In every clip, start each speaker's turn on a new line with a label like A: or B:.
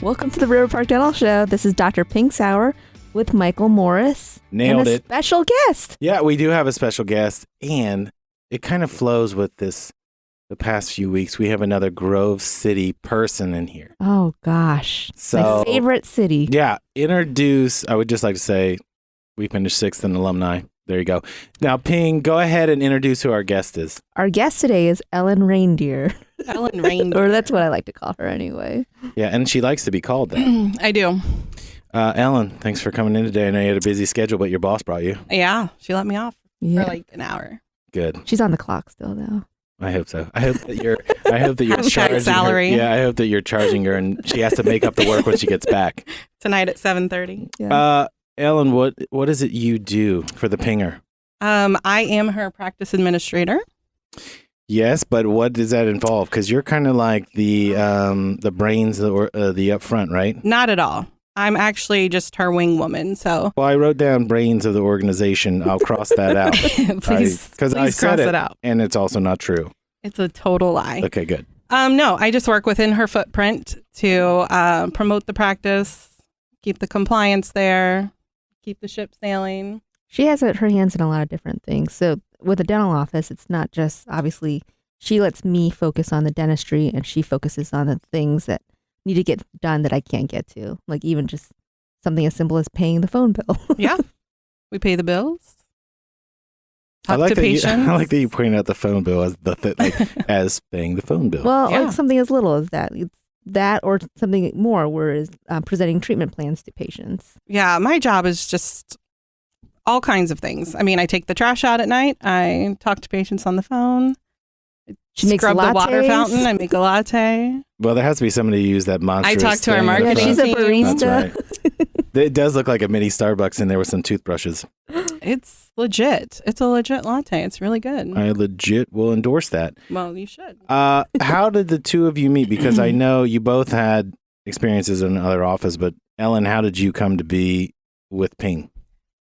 A: Welcome to the River Park Dental Show. This is Dr. Phing Saurer with Michael Morris.
B: Nailed
A: and a
B: it.
A: Special guest.
B: Yeah, we do have a special guest, and it kind of flows with this. The past few weeks, we have another Grove City person in here.
A: Oh, gosh.
B: So,
A: my favorite city.
B: Yeah, introduce. I would just like to say we finished 6th in alumni. There you go. Now, Phing, go ahead and introduce who our guest is.
A: Our guest today is Ellen Reindeer.
C: Ellen Reindeer.
A: Or that's what I like to call her anyway.
B: Yeah, and she likes to be called that.
C: I do.
B: Ellen, thanks for coming in today. I know you had a busy schedule, but your boss brought you.
C: Yeah, she let me off
A: Yeah.
C: for like an hour.
B: Good.
A: She's on the clock still, though.
B: I hope so. I hope that you're charging
C: salary.
B: her. Yeah, I hope that you're charging her, and she has to make up the work when she gets back.
C: Tonight at 7:30.
A: Yeah.
B: Ellen, what is it you do for the Pinger?
C: I am her practice administrator.
B: Yes, but what does that involve? Because you're kind of like the brains or the up front, right?
C: Not at all. I'm actually just her wing woman. So
B: Well, I wrote down brains of the organization. I'll cross that out.
C: please
B: I said
C: cross it out.
B: and it's also not true.
C: It's a total lie.
B: Okay, good.
C: No, I just work within her footprint to promote the practice, keep the compliance there, keep the ship sailing.
A: She has her hands in a lot of different things. So with a dental office, it's not just, obviously, she lets me focus on the dentistry and she focuses on the things that need to get done that I can't get to. Like even just something as simple as paying the phone bill.
C: Yeah, we pay the bills.
B: I
C: Talk
B: like
C: to
B: that
C: patients.
B: I like that you pointed out the phone bill as as paying the phone bill.
A: Well,
C: Yeah.
A: like something as little as that. It's that or something more, whereas presenting treatment plans to patients.
C: Yeah, my job is just all kinds of things. I mean, I take the trash out at night. I talk to patients on the phone.
A: She makes
C: Scrub the water
A: lattes.
C: fountain. I make a latte.
B: Well, there has to be somebody to use that monstrous
C: I talk to our
B: thing at the
C: marketing
A: Yeah, she's a
C: team.
A: barista.
B: That's right. It does look like a mini Starbucks in there with some toothbrushes.
C: It's legit. It's a legit latte. It's really good.
B: I legit will endorse that.
C: Well, you should.
B: How did the two of you meet? Because I know you both had experiences in another office, but Ellen, how did you come to be with Phing?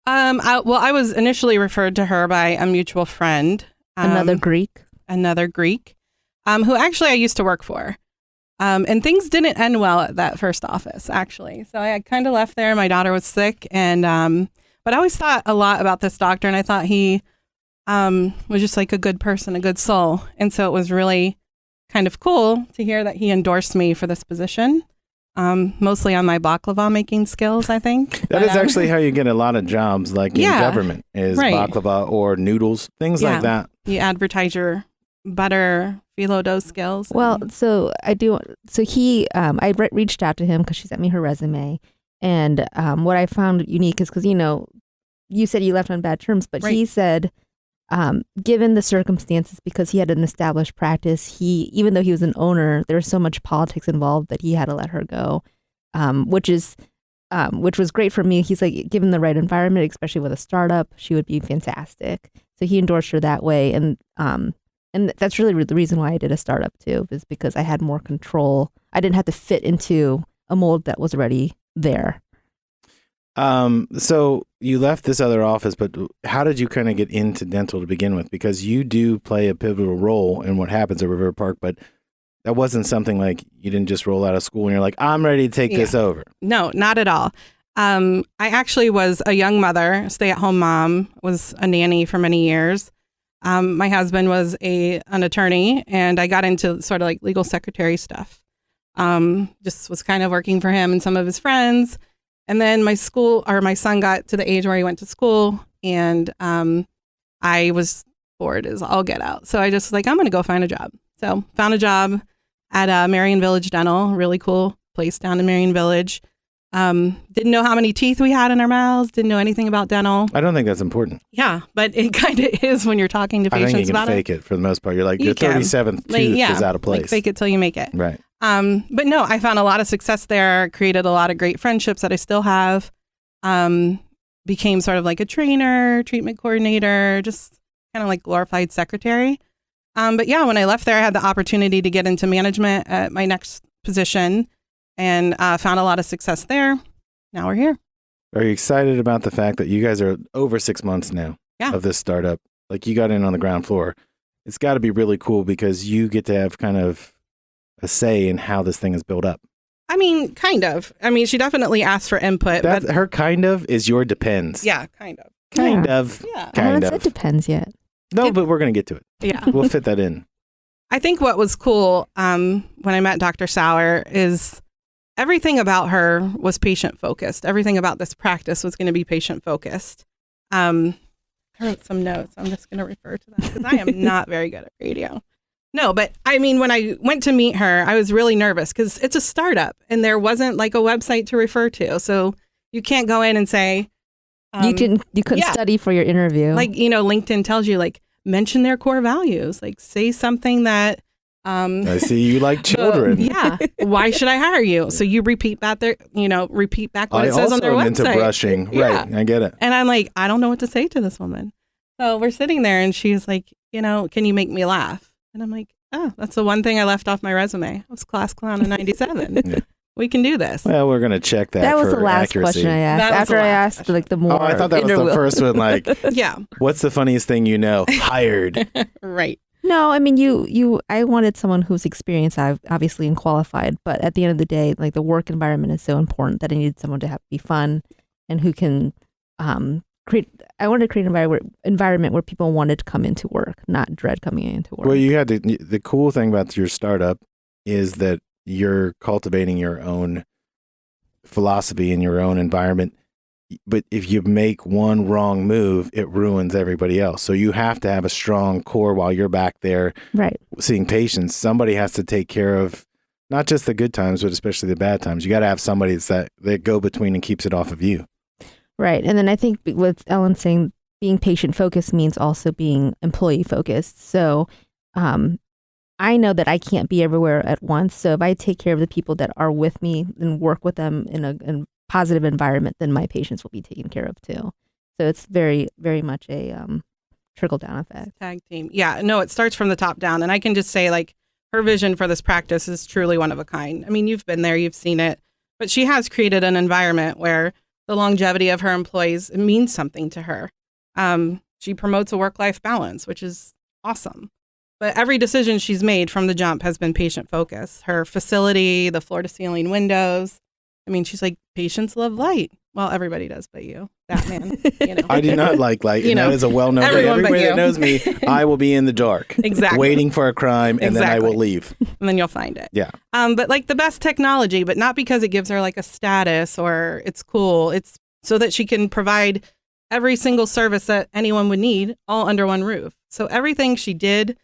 C: I was initially referred to her by a mutual friend.
A: Another Greek.
C: Who actually I used to work for. And things didn't end well at that first office, actually. So I kind of left there. My daughter was sick. And but I always thought a lot about this doctor. And I thought he was just like a good person, a good soul. And so it was really kind of cool to hear that he endorsed me for this position. Mostly on my baklava making skills, I think.
B: That is actually how you get a lot of jobs, like in
C: Yeah,
B: government, is
C: right.
B: baklava or noodles, things
C: Yeah.
B: like that.
C: You advertise your butter phyllo dough skills.
A: Well, so I do. So I reached out to him because she sent me her resume, and what I found unique is because you said you left on bad terms, but he
C: Right.
A: said, given the circumstances, because he had an established practice, even though he was an owner, there was so much politics involved that he had to let her go, which was great for me. He's like, given the right environment, especially with a startup, she would be fantastic. So he endorsed her that way, and that's really the reason why I did a startup too, is because I had more control. I didn't have to fit into a mold that was already there.
B: So you left this other office, but how did you kind of get into dental to begin with? Because you do play a pivotal role in what happens at River Park, but that wasn't something like you didn't just roll out of school and you're like, I'm ready to take this over.
C: No, not at all. I actually was a young mother, stay-at-home mom, was a nanny for many years. My husband was an attorney, and I got into sort of like legal secretary stuff. Just was kind of working for him and some of his friends. And then my son got to the age where he went to school, and I was bored as all get out. So I just was like, I'm going to go find a job. So found a job at Marion Village Dental, really cool place down in Marion Village. Didn't know how many teeth we had in our mouths, didn't know anything about dental.
B: I don't think that's important.
C: Yeah, but it kind of is when you're talking to
B: I
C: patients
B: think you can
C: about
B: fake it for the most part. You're like, your
C: You can.
B: 37th tooth is out of place.
C: Like fake it till you make it.
B: Right.
C: But no, I found a lot of success there, created a lot of great friendships that I still have. Became sort of like a trainer, treatment coordinator, just kind of like glorified secretary. But yeah, when I left there, I had the opportunity to get into management at my next position, and found a lot of success there. Now we're here.
B: Are you excited about the fact that you guys are over 6 months now
C: Yeah.
B: of this startup? Like you got in on the ground floor. It's got to be really cool because you get to have kind of a say in how this thing is built up.
C: I mean, kind of. I mean, she definitely asked for input.
B: That
C: but
B: her kind of is your depends.
C: yeah, kind of.
B: Kind
A: Yeah.
B: of.
C: Yeah.
A: I haven't
B: Kind
A: said
B: of.
A: depends yet.
B: No, but we're gonna get to it.
C: Yeah.
B: We'll fit that in.
C: I think what was cool when I met Dr. Sauer is everything about her was patient focused. Everything about this practice was going to be patient focused. I wrote some notes. I'm just going to refer to them because I am not very good at radio. No, but I mean, when I went to meet her, I was really nervous because it's a startup and there wasn't like a website to refer to. So you can't go in and say,
A: You couldn't
C: yeah.
A: study for your interview.
C: like, LinkedIn tells you like, mention their core values, like say something that,
B: I see you like children.
C: yeah. Why should I hire you? So you repeat back repeat back what
B: I
C: it says on
B: also
C: their
B: am
C: website.
B: into brushing.
C: Yeah.
B: Right. I get it.
C: And I'm like, I don't know what to say to this woman. So we're sitting there and she's like, can you make me laugh? And I'm like, oh, that's the one thing I left off my resume. I was class clown in 97.
B: Yeah.
C: We can do this.
B: Well, we're gonna check that.
A: that was
B: for
A: the last
B: accuracy.
A: question I asked.
C: That was
A: After
C: the
A: I
C: last
A: asked
C: question.
A: like the more.
B: Oh, I thought that was the
A: interview-
B: first one. Like,
C: Yeah.
B: what's the funniest thing you know? Hired.
C: Right.
A: No, I mean I wanted someone who's experienced, obviously, and qualified. But at the end of the day, like the work environment is so important that I needed someone to be fun and who can create. I wanted to create an environment where people wanted to come into work, not dread coming into work.
B: Well, you had the cool thing about your startup is that you're cultivating your own philosophy in your own environment. But if you make one wrong move, it ruins everybody else. So you have to have a strong core while you're back there
A: Right.
B: seeing patients. Somebody has to take care of not just the good times, but especially the bad times. You got to have somebody that go between and keeps it off of you.
A: Right. And then I think with Ellen saying being patient focused means also being employee focused. So I know that I can't be everywhere at once. So if I take care of the people that are with me and work with them in a positive environment, then my patients will be taken care of too. So it's very, very much a trickle down effect.
C: Tag team. Yeah. No, it starts from the top down. And I can just say like her vision for this practice is truly one of a kind. I mean, you've been there, you've seen it, but she has created an environment where the longevity of her employees means something to her. She promotes a work-life balance, which is awesome. But every decision she's made from the jump has been patient focused. Her facility, the floor to ceiling windows. I mean, she's like, patients love light. Well, everybody does, but you, that man.
B: I do not like light.
C: You
B: And
C: know,
B: that is a well-known thing.
C: everyone but
B: Everybody
C: you.
B: that knows me, I will be in the dark.
C: Exactly.
B: Waiting for a crime, and then I will
C: Exactly.
B: leave.
C: And then you'll find it.
B: Yeah.
C: But like the best technology, but not because it gives her like a status or it's cool. It's so that she can provide every single service that anyone would need all under one roof. So everything she did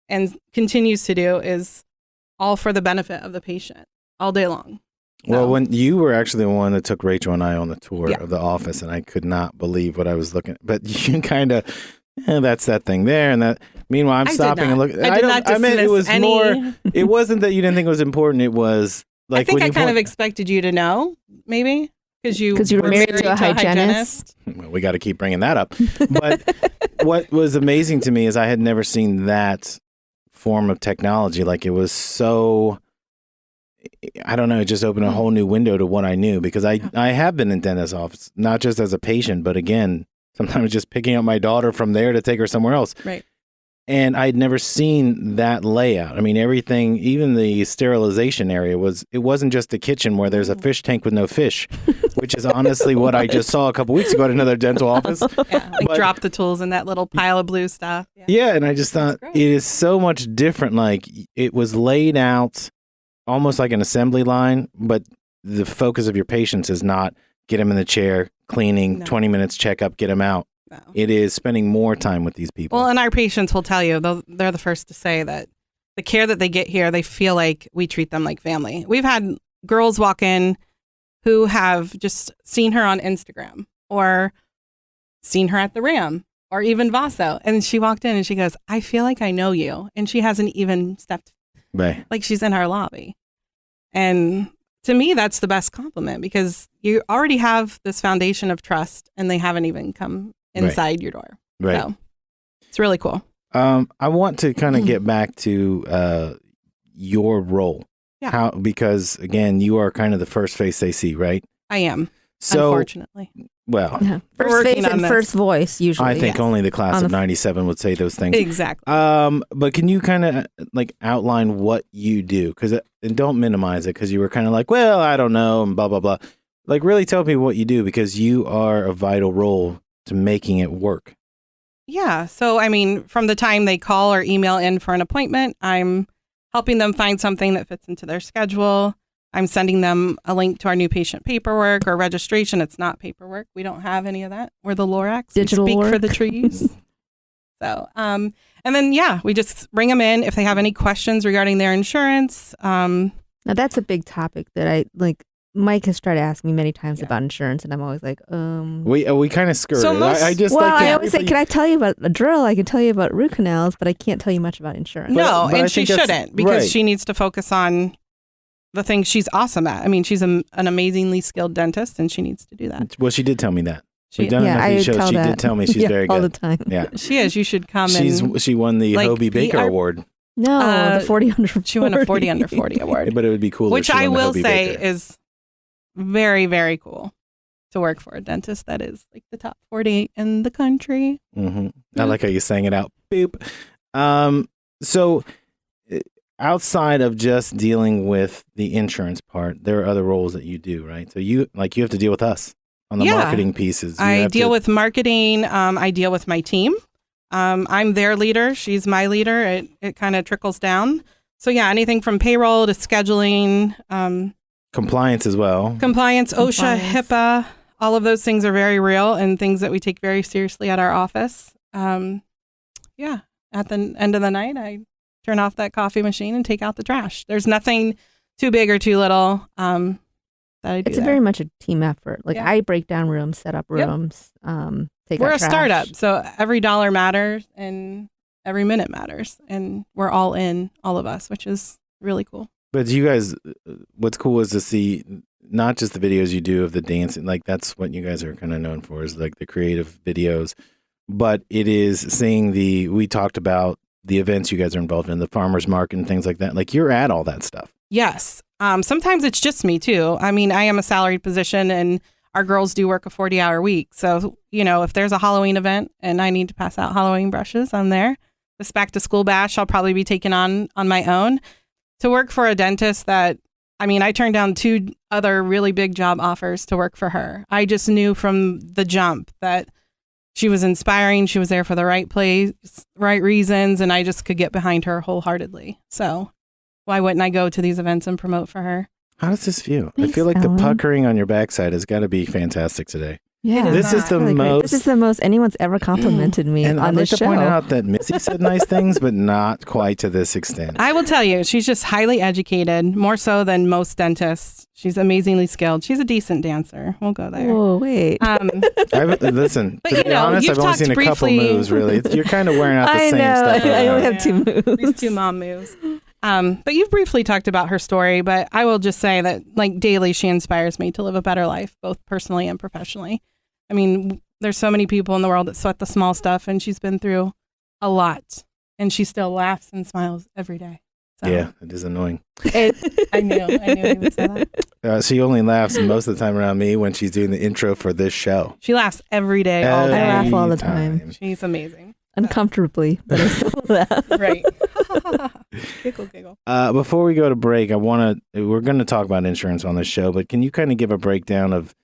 C: and continues to do is all for the benefit of the patient all day long.
B: Well,
C: So-
B: when you were actually the one that took Rachel and I on the tour
C: Yeah.
B: of the office, and I could not believe what I was looking at. But you kind of, that's that thing there, and that. Meanwhile, I'm
C: I did
B: stopping and
C: not.
B: looking.
C: I did not
B: I meant it
C: dismiss
B: was
C: any-
B: more. It wasn't that you didn't think it was important. It was like
C: I think
B: when
C: I
B: you
C: kind of
B: point-
C: expected you to know, maybe, because you
A: were married to a hygienist.
B: Well, we got to keep bringing that up. But what was amazing to me is I had never seen that form of technology. Like it was so, I don't know, it just opened a whole new window to what I knew, because I have been in dentist office, not just as a patient, but again, sometimes just picking up my daughter from there to take her somewhere else.
C: Right.
B: And I'd never seen that layout. I mean, everything, even the sterilization area it wasn't just the kitchen where there's a fish tank with no fish, which is honestly what I just saw a couple weeks ago at another dental office.
C: Yeah, like
B: But-
C: drop the tools in that little pile of blue stuff. Yeah.
B: Yeah, and I just thought
C: great.
B: it is so much different. Like it was laid out almost like an assembly line, but the focus of your patients is not get them in the chair, cleaning,
C: No.
B: 20 minutes checkup, get them out.
C: No.
B: It is spending more time with these people.
C: Well, and our patients will tell you, they're the first to say that the care that they get here, they feel like we treat them like family. We've had girls walk in who have just seen her on Instagram or seen her at the Ram or even Vaso. And she walked in and she goes, I feel like I know you. And she hasn't even stepped,
B: Right.
C: like she's in our lobby. And to me, that's the best compliment, because you already have this foundation of trust and they haven't even come inside your door.
B: Right.
C: So it's really cool.
B: I want to kind of get back to your role.
C: Yeah.
B: Because again, you are kind of the first face they see, right?
C: I am.
B: So,
C: unfortunately.
B: well,
A: Yeah.
C: We're
A: First
C: working
A: face
C: on
A: and
C: this.
A: first voice usually.
B: I think
C: yes.
B: only the class
A: On
B: of
A: the-
B: 97 would say those things.
C: Exactly.
B: But can you kind of like outline what you do? And don't minimize it because you were kind of like, well, I don't know, and blah, blah, blah. Like, really tell me what you do because you are a vital role to making it work.
C: Yeah. So, I mean, from the time they call or email in for an appointment, I'm helping them find something that fits into their schedule. I'm sending them a link to our new patient paperwork or registration. It's not paperwork. We don't have any of that. We're the Lorax.
A: Digital
C: we speak for
A: work.
C: the trees. So, and then, yeah, we just bring them in if they have any questions regarding their insurance.
A: Now that's a big topic that I like. Mike has tried to ask me many times
C: Yeah.
A: about insurance, and I'm always like,
B: We kind of skirt
C: So
B: it.
C: most-
B: I just
A: Well,
B: like
A: I always say, can I tell you about a drill? I can tell you about root canals, but I can't tell you much about insurance.
C: No,
B: but I
C: and she
B: think that's
C: shouldn't because
B: right.
C: she needs to focus on the things she's awesome at. I mean, she's an amazingly skilled dentist, and she needs to do that.
B: Well, she did tell me that.
C: She,
B: We've done
A: Yeah,
B: enough
A: I
B: of these shows.
A: tell
B: She
A: that.
B: did tell me she's
A: Yeah,
B: very
A: all the
B: good.
A: time.
B: Yeah.
C: she is. You should come and
B: She won the
C: like,
B: Hobie
C: be
B: Baker
C: our-
B: Award.
A: No, the 40 under 40.
C: she won a 40 under 40 award,
B: But it would be cool.
C: which I will say
B: Baker.
C: is very, very cool to work for a dentist that is like the top 40 in the country.
B: Mm-hmm. I like how you sang it out. Boop. So outside of just dealing with the insurance part, there are other roles that you do, right? So you have to deal with us on the
C: Yeah.
B: marketing pieces. You
C: I
B: have
C: deal
B: to-
C: with marketing. I deal with my team. I'm their leader. She's my leader. It kind of trickles down. So yeah, anything from payroll to scheduling,
B: compliance as well.
C: compliance, OSHA,
A: Compliance.
C: HIPAA, all of those things are very real and things that we take very seriously at our office. Yeah, at the end of the night, I turn off that coffee machine and take out the trash. There's nothing too big or too little that I do.
A: It's
C: there.
A: very much a team effort. Like
C: Yeah.
A: I break down rooms, set up
C: Yep.
A: rooms, take
C: We're
A: out
C: a
A: trash.
C: startup, so every dollar matters and every minute matters, and we're all in, all of us, which is really cool.
B: But you guys, what's cool is to see not just the videos you do of the dancing, like that's what you guys are kind of known for is like the creative videos, but it is seeing we talked about the events you guys are involved in, the farmers market and things like that. Like you're at all that stuff.
C: Yes. Sometimes it's just me too. I mean, I am a salaried position and our girls do work a 40-hour week. So, if there's a Halloween event and I need to pass out Halloween brushes, I'm there. This back to school bash, I'll probably be taking on my own. To work for a dentist that, I turned down 2 other really big job offers to work for her. I just knew from the jump that she was inspiring. She was there for the right place, right reasons, and I just could get behind her wholeheartedly. So why wouldn't I go to these events and promote for her?
B: How does this feel? I
A: Thanks,
B: feel like
A: Ellen.
B: the puckering on your backside has got to be fantastic today.
A: Yeah,
C: This is
A: it's
B: the
A: really great.
B: most-
A: This is the most anyone's ever complimented me
B: And
A: on
B: I'd like
A: this
B: to
A: show.
B: point out that Missy said nice things, but not quite to this extent.
C: I will tell you, she's just highly educated, more so than most dentists. She's amazingly skilled. She's a decent dancer. We'll go there.
A: Whoa, wait.
B: Listen,
C: But
B: to be honest,
C: you've
B: I've only
C: talked
B: seen a couple
C: briefly-
B: moves, really. You're kind of wearing out the
A: I
B: same
A: know.
B: stuff.
A: I only
B: right
A: have 2 moves.
C: These 2 mom moves. But you've briefly talked about her story, but I will just say that like daily, she inspires me to live a better life, both personally and professionally. There's so many people in the world that sweat the small stuff, and she's been through a lot, and she still laughs and smiles every day. So
B: Yeah, it is annoying.
C: I knew he would say that.
B: She only laughs most of the time around me when she's doing the intro for this show.
C: She laughs every day, all
A: I
C: day.
A: laugh all the time.
C: She's amazing.
A: Uncomfortably, but I still laugh.
C: Right. Giggle.
B: Before we go to break, we're going to talk about insurance on this show, but can you kind of give a breakdown of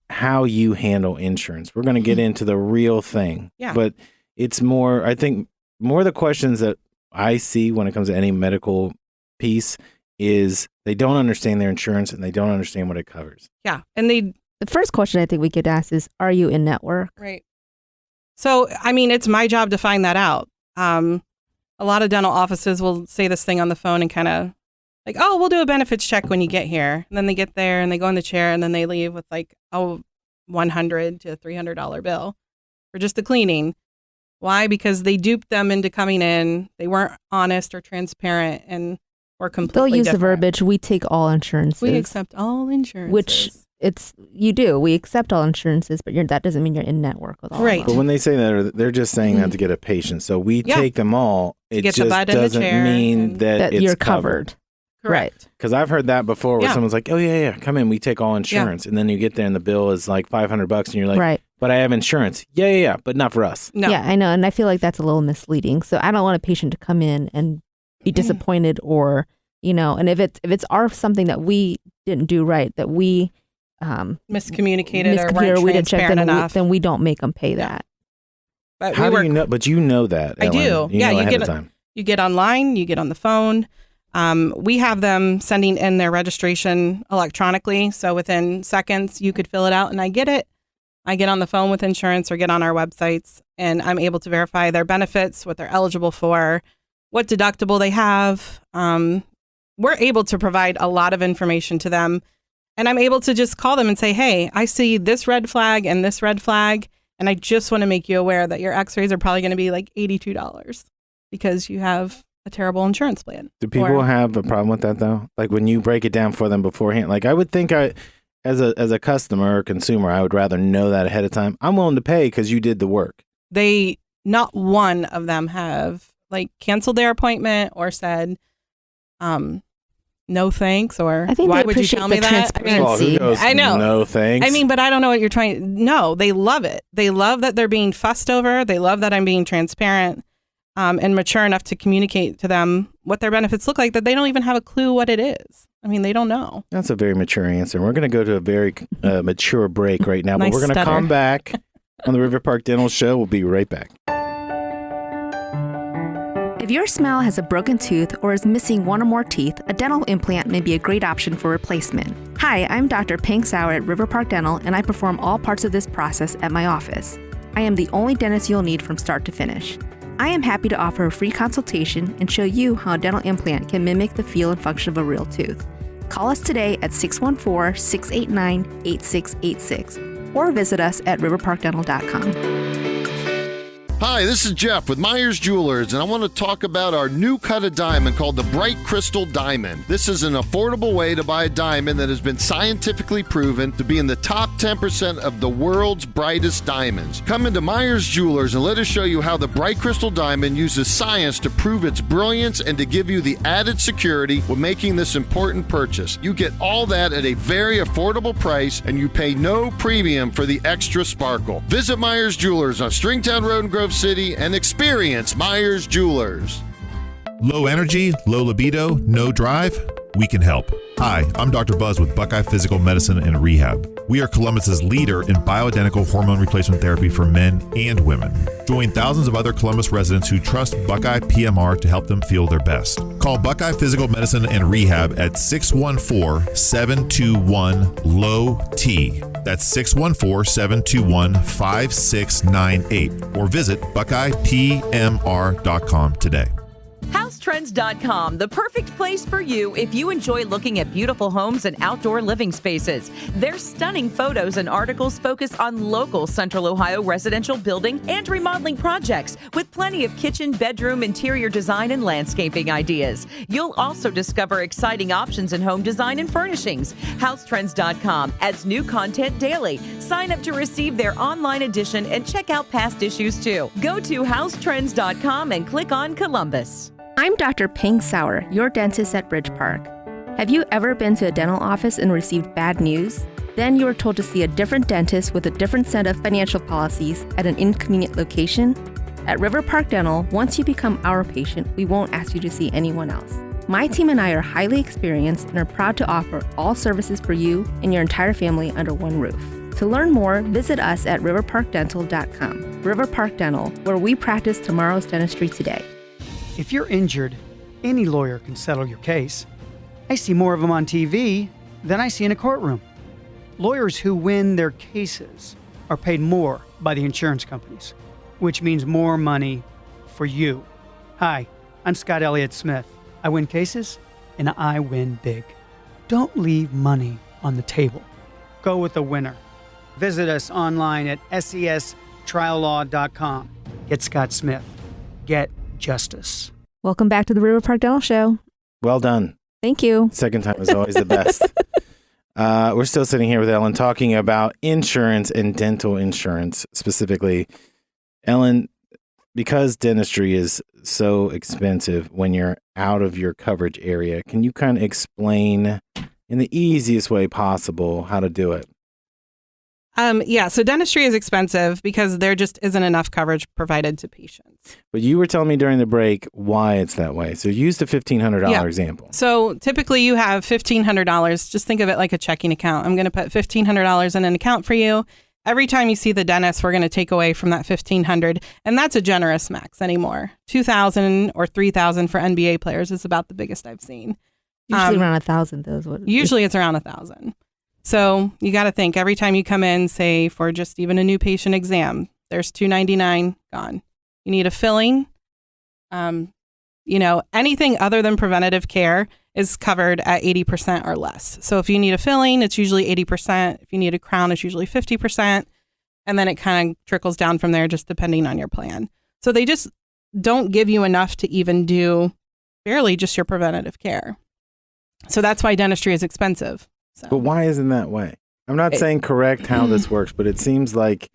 B: how you handle insurance? We're going to get into the real thing,
C: Yeah.
B: but it's more, I think, more the questions that I see when it comes to any medical piece is they don't understand their insurance and they don't understand what it covers.
C: Yeah. And
A: The first question I think we get asked is, are you in network?
C: right. So, it's my job to find that out. A lot of dental offices will say this thing on the phone and kind of like, oh, we'll do a benefits check when you get here. And then they get there and they go in the chair and then they leave with like $100 to $300 bill for just the cleaning. Why? Because they duped them into coming in. They weren't honest or transparent and were completely
A: They'll use the
C: different.
A: verbiage, we take all insurances.
C: We accept all insurance.
A: Which you do. We accept all insurances, but that doesn't mean you're in network with all
C: Right.
A: of
B: But
A: them.
B: when they say that, they're just saying that to get a patient. So we
C: Yeah.
B: take them all. It
C: get the
B: just
C: butt in the
B: doesn't
C: chair
B: mean
C: and-
B: that
A: That
B: it's
A: you're covered.
C: Correct.
A: Right.
B: Because I've heard that before where
C: Yeah.
B: someone's like, oh, yeah, come in, we take all insurance. And then you get there and the bill is like $500 and you're like,
A: Right.
B: but I have insurance. Yeah, but not for us.
C: No.
A: Yeah, I know. And I feel like that's a little misleading. So I don't want a patient to come in and be disappointed or, and if it's something that we didn't do right, that we
C: Miscommunicated or
A: miscomputed,
C: weren't
A: we didn't check,
C: transparent enough.
A: then we don't make them pay that.
C: But
B: How do you know? But you know that,
C: I
B: Ellen.
C: do.
B: You
C: Yeah,
B: know
C: you
B: ahead
C: get
B: of time.
C: You get online, you get on the phone. We have them sending in their registration electronically. So within seconds, you could fill it out and I get it. I get on the phone with insurance or get on our websites and I'm able to verify their benefits, what they're eligible for, what deductible they have. We're able to provide a lot of information to them. And I'm able to just call them and say, hey, I see this red flag and this red flag. And I just want to make you aware that your x-rays are probably going to be like $82 because you have a terrible insurance plan.
B: Do people have a problem with that though? Like when you break it down for them beforehand, like I would think as a customer or consumer, I would rather know that ahead of time. I'm willing to pay because you did the work.
C: Not one of them have like canceled their appointment or said, no thanks, or
A: I think
C: why
A: they
C: would you
A: appreciate
C: tell
A: the
C: me that?
B: Well, who goes,
C: I know.
B: No thanks.
C: I mean, but I don't know what you're trying. No, they love it. They love that they're being fussed over. They love that I'm being transparent and mature enough to communicate to them what their benefits look like, that they don't even have a clue what it is. I mean, they don't know.
B: That's a very mature answer. We're going to go to a very mature break right now, but
C: Nice
B: we're going to
C: stutter.
B: come back on the River Park Dental Show. We'll be right back.
A: If your smile has a broken tooth or is missing one or more teeth, a dental implant may be a great option for replacement. Hi, I'm Dr. Phing Saurer at River Park Dental, and I perform all parts of this process at my office. I am the only dentist you'll need from start to finish. I am happy to offer a free consultation and show you how a dental implant can mimic the feel and function of a real tooth. Call us today at 614-689-8686 or visit us at riverparkdental.com.
D: Hi, this is Jeff with Myers Jewelers, and I want to talk about our new cut of diamond called the Bright Crystal Diamond. This is an affordable way to buy a diamond that has been scientifically proven to be in the top 10% of the world's brightest diamonds. Come into Myers Jewelers and let us show you how the Bright Crystal Diamond uses science to prove its brilliance and to give you the added security when making this important purchase. You get all that at a very affordable price, and you pay no premium for the extra sparkle. Visit Myers Jewelers on Stringtown Road in Grove City and experience Myers Jewelers.
E: Low energy, low libido, no drive? We can help. Hi, I'm Dr. Buzz with Buckeye Physical Medicine and Rehab. We are Columbus's leader in bioidentical hormone replacement therapy for men and women. Join thousands of other Columbus residents who trust Buckeye PMR to help them feel their best. Call Buckeye Physical Medicine and Rehab at 614-721-LOW-T. That's 614-721-5698. Or visit BuckeyePMR.com today.
F: HouseTrends.com, the perfect place for you if you enjoy looking at beautiful homes and outdoor living spaces. Their stunning photos and articles focus on local Central Ohio residential building and remodeling projects with plenty of kitchen, bedroom, interior design, and landscaping ideas. You'll also discover exciting options in home design and furnishings. HouseTrends.com adds new content daily. Sign up to receive their online edition and check out past issues too. Go to HouseTrends.com and click on Columbus.
A: I'm Dr. Phing Saurer, your dentist at Bridge Park. Have you ever been to a dental office and received bad news? Then you were told to see a different dentist with a different set of financial policies at an inconvenient location? At River Park Dental, once you become our patient, we won't ask you to see anyone else. My team and I are highly experienced and are proud to offer all services for you and your entire family under one roof. To learn more, visit us at riverparkdental.com. River Park Dental, where we practice tomorrow's dentistry today.
G: If you're injured, any lawyer can settle your case. I see more of them on TV than I see in a courtroom. Lawyers who win their cases are paid more by the insurance companies, which means more money for you. Hi, I'm Scott Elliott Smith. I win cases, and I win big. Don't leave money on the table. Go with the winner. Visit us online at sestriallaw.com. Get Scott Smith. Get justice.
A: Welcome back to the River Park Dental Show.
B: Well done.
A: Thank you.
B: Second time is always the best. We're still sitting here with Ellen talking about insurance and dental insurance specifically. Ellen, because dentistry is so expensive when you're out of your coverage area, can you kind of explain in the easiest way possible how to do it?
C: Yeah, so dentistry is expensive because there just isn't enough coverage provided to patients.
B: But you were telling me during the break why it's that way. So use the $1,500 example.
C: So typically you have $1,500. Just think of it like a checking account. I'm going to put $1,500 in an account for you. Every time you see the dentist, we're going to take away from that $1,500, and that's a generous max anymore. $2,000 or $3,000 for NBA players is about the biggest I've seen.
A: Usually around 1,000, though.
C: Usually it's around 1,000. So you got to think every time you come in, say for just even a new patient exam, there's $299 gone. You need a filling. Anything other than preventative care is covered at 80% or less. So if you need a filling, it's usually 80%. If you need a crown, it's usually 50%. And then it kind of trickles down from there, just depending on your plan. So they just don't give you enough to even do barely just your preventative care. So that's why dentistry is expensive. So.
B: But why isn't that way? I'm not saying correct how this works, but it seems like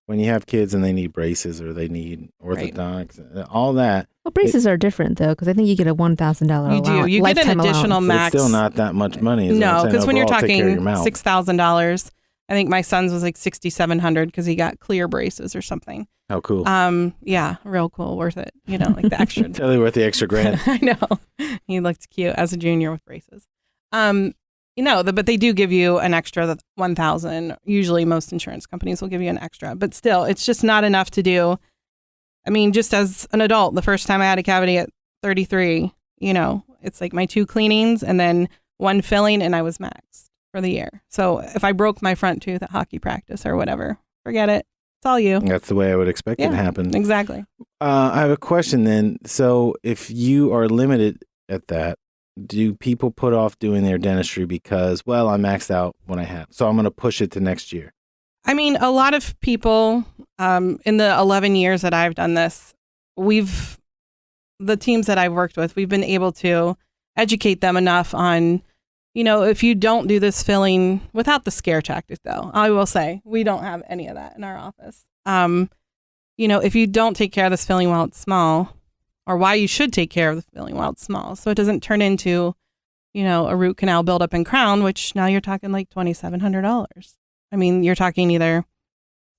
B: when you have kids and they need braces or they need orthodontics, all that.
A: Well, braces are different, though, because I think you get a $1,000 allowance.
C: You do. You get an additional max.
B: But it's still not that much money.
C: No, because when you're talking $6,000, I think my son's was like $6,700 because he got clear braces or something.
B: How cool.
C: Yeah, real cool. Worth it. Like the extra.
B: Totally worth the extra grand.
C: I know. He looked cute as a junior with braces. But they do give you an extra $1,000. Usually most insurance companies will give you an extra, but still it's just not enough to do. I mean, just as an adult, the first time I had a cavity at 33, it's like my 2 cleanings and then 1 filling and I was maxed for the year. So if I broke my front tooth at hockey practice or whatever, forget it. It's all you.
B: That's the way I would expect it to happen.
C: Exactly.
B: I have a question then. So if you are limited at that, do people put off doing their dentistry because, well, I maxed out what I have, so I'm going to push it to next year?
C: I mean, a lot of people in the 11 years that I've done this, the teams that I've worked with, we've been able to educate them enough on, if you don't do this filling without the scare tactic, though, I will say we don't have any of that in our office. If you don't take care of this filling while it's small, or why you should take care of the filling while it's small, so it doesn't turn into, a root canal buildup and crown, which now you're talking like $2,700. I mean, you're talking either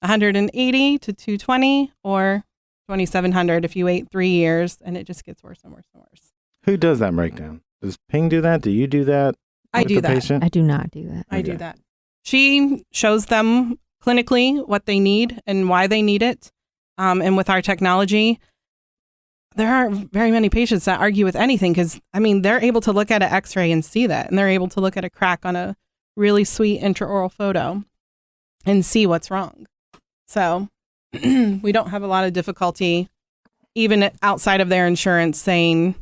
C: $180 to $220 or $2,700 if you wait 3 years, and it just gets worse and worse and worse.
B: Who does that breakdown? Does Phing do that? Do you do that?
C: I do that.
B: Patient?
A: I do not do that.
C: I do that. She shows them clinically what they need and why they need it. And with our technology, there aren't very many patients that argue with anything because, they're able to look at an x-ray and see that, and they're able to look at a crack on a really sweet intraoral photo and see what's wrong. So we don't have a lot of difficulty, even outside of their insurance, saying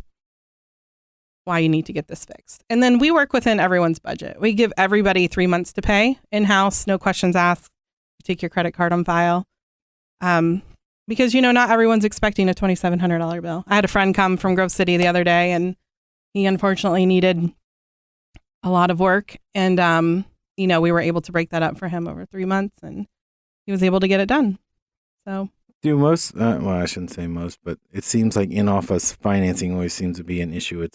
C: why you need to get this fixed. And then we work within everyone's budget. We give everybody 3 months to pay in-house, no questions asked. You take your credit card on file. Because, not everyone's expecting a $2,700 bill. I had a friend come from Grove City the other day, and he unfortunately needed a lot of work. And, we were able to break that up for him over 3 months, and he was able to get it done. So
B: do most, I shouldn't say most, but it seems like in-office financing always seems to be an issue.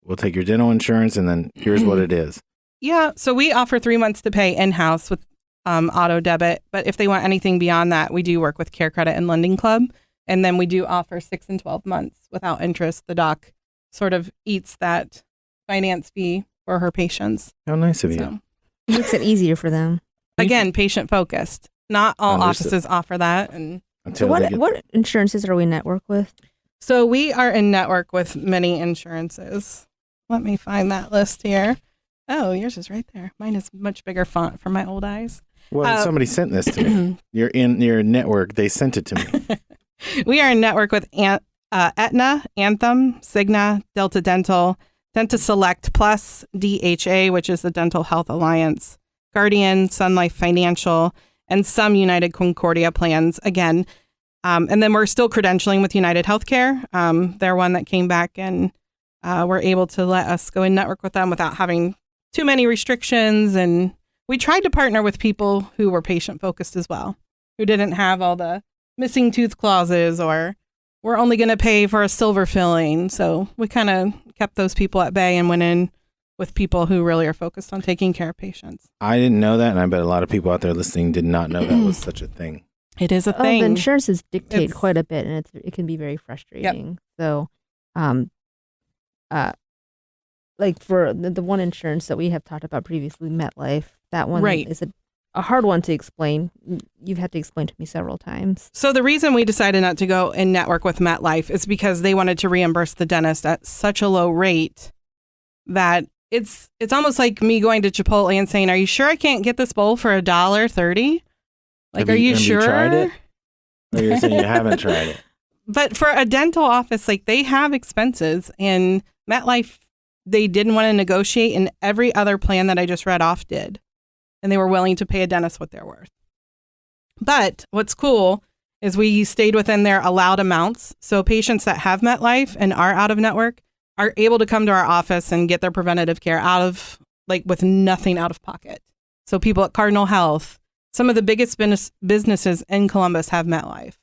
B: We'll take your dental insurance, and then here's what it is. Yeah.
C: So we offer 3 months to pay in-house with auto debit, but if they want anything beyond that, we do work with Care Credit and Lending Club, and then we do offer 6 and 12 months without interest. The doc sort of eats that finance fee for her patients.
B: How nice of you.
A: It makes it easier for them.
C: Again, patient focused. Not all offices offer that. And
A: so what insurances are we network with?
C: So we are in network with many insurances. Let me find that list here. Oh, yours is right there. Mine is much bigger font for my old eyes.
B: Well, somebody sent this to me. You're in your network. They sent it to me.
C: We are in network with Aetna, Anthem, Cigna, Delta Dental, Denta Select Plus, DHA, which is the Dental Health Alliance, Guardian, Sun Life Financial, and some United Concordia plans again. And then we're still credentialing with United Healthcare. They're one that came back and were able to let us go in network with them without having too many restrictions. And we tried to partner with people who were patient focused as well, who didn't have all the missing tooth clauses or we're only going to pay for a silver filling. So we kind of kept those people at bay and went in with people who really are focused on taking care of patients.
B: I didn't know that, and I bet a lot of people out there listening did not know that was such a thing.
C: It is a thing.
A: The insurances dictate quite a bit, and it can be very frustrating. Yep. So, like for the one insurance that we have talked about previously, MetLife, that one is a hard one to explain. You've had to explain to me several times.
C: So the reason we decided not to go in network with MetLife is because they wanted to reimburse the dentist at such a low rate that it's almost like me going to Chipotle and saying, "Are you sure I can't get this bowl for $1.30?" Like, are you sure?
B: Have you tried it? Or you're saying you haven't tried it?
C: But for a dental office, like, they have expenses, and MetLife, they didn't want to negotiate, and every other plan that I just read off did. And they were willing to pay a dentist what they're worth. But what's cool is we stayed within their allowed amounts. So patients that have MetLife and are out of network are able to come to our office and get their preventative care with nothing out of pocket. So people at Cardinal Health, some of the biggest businesses in Columbus have MetLife.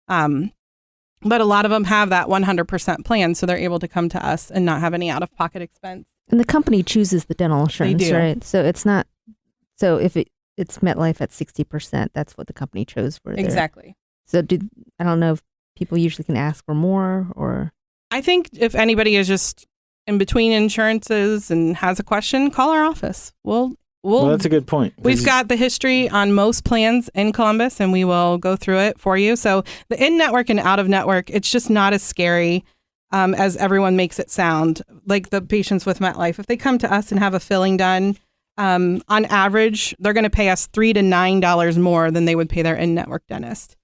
C: But a lot of them have that 100% plan, so they're able to come to us and not have any out-of-pocket expense.
A: And the company chooses the dental insurance, right? So it's not. So if it's MetLife at 60%, that's what the company chose for.
C: Exactly.
A: So I don't know if people usually can ask for more, or.
C: I think if anybody is just in between insurances and has a question, call our office. Well,
B: that's a good point.
C: We've got the history on most plans in Columbus, and we will go through it for you. So the in-network and out-of-network, it's just not as scary as everyone makes it sound. Like the patients with MetLife, if they come to us and have a filling done, on average, they're going to pay us $3 to $9 more than they would pay their in-network dentist.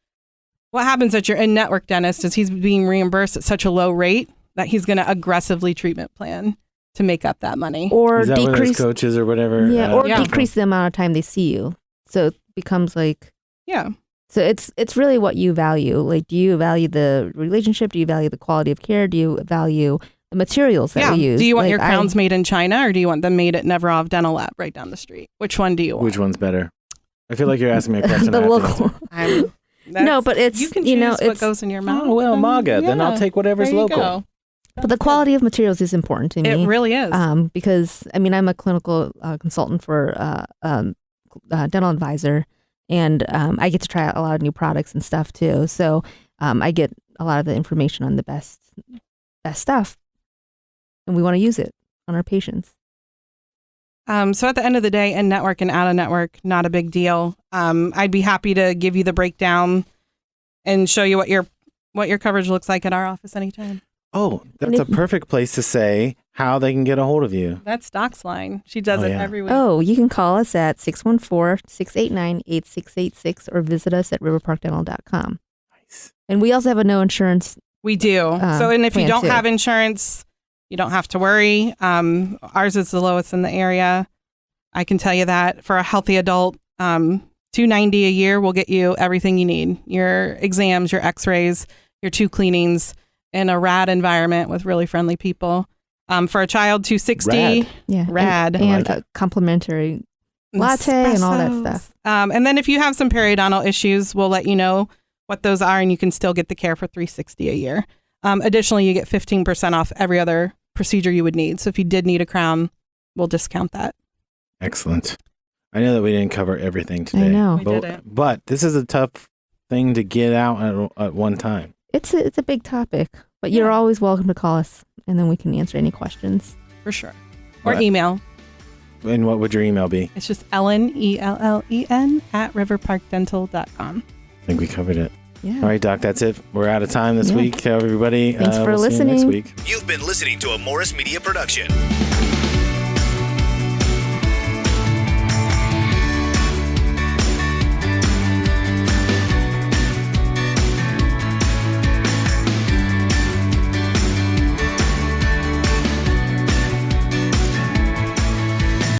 C: What happens at your in-network dentist is he's being reimbursed at such a low rate that he's going to aggressively treatment plan to make up that money.
A: Or
B: is that decrease coaches or whatever.
A: Decrease the amount of time they see you. So it becomes like.
C: Yeah.
A: So it's really what you value. Like, do you value the relationship? Do you value the quality of care? Do you value the materials that we use?
C: Do you want your crowns made in China, or do you want them made at Neverov Dental Lab right down the street? Which one do you want?
B: Which one's better? I feel like you're asking me a question.
A: The local. No, but it's,
C: you can choose what goes in your mouth.
B: Oh, well, MAGA. Then I'll take whatever's local.
C: Go.
A: But the quality of materials is important to me.
C: It really is.
A: Because, I'm a clinical consultant for dental advisor, and I get to try out a lot of new products and stuff too. So I get a lot of the information on the best stuff, and we want to use it on our patients.
C: So at the end of the day, in network and out of network, not a big deal. I'd be happy to give you the breakdown and show you what your coverage looks like at our office anytime.
B: Oh, that's a perfect place to say how they can get a hold of you.
C: That's Doc's line. She does it every week.
A: Oh, you can call us at 614-689-8686 or visit us at riverparkdental.com.
B: Nice.
A: And we also have a no insurance.
C: We do. And if you don't have insurance, you don't have to worry. Ours is the lowest in the area. I can tell you that. For a healthy adult, $290 a year will get you everything you need. Your exams, your x-rays, your 2 cleanings in a rad environment with really friendly people. For a child, $260. Rad.
A: And a complimentary latte and all that stuff.
C: And then if you have some periodontal issues, we'll let you know what those are, and you can still get the care for $360 a year. Additionally, you get 15% off every other procedure you would need. So if you did need a crown, we'll discount that.
B: Excellent. I know that we didn't cover everything today.
A: I know.
B: But this is a tough thing to get out at one time.
A: It's a big topic, but you're always welcome to call us, and then we can answer any questions.
C: For sure. Or email.
B: And what would your email be?
C: It's just Ellen, ELLEN, @riverparkdental.com.
B: I think we covered it.
A: Yeah.
B: All right, Doc, that's it. We're out of time this week. Everybody,
A: thanks for listening.
B: See you next week.
H: You've been listening to a Morris Media production.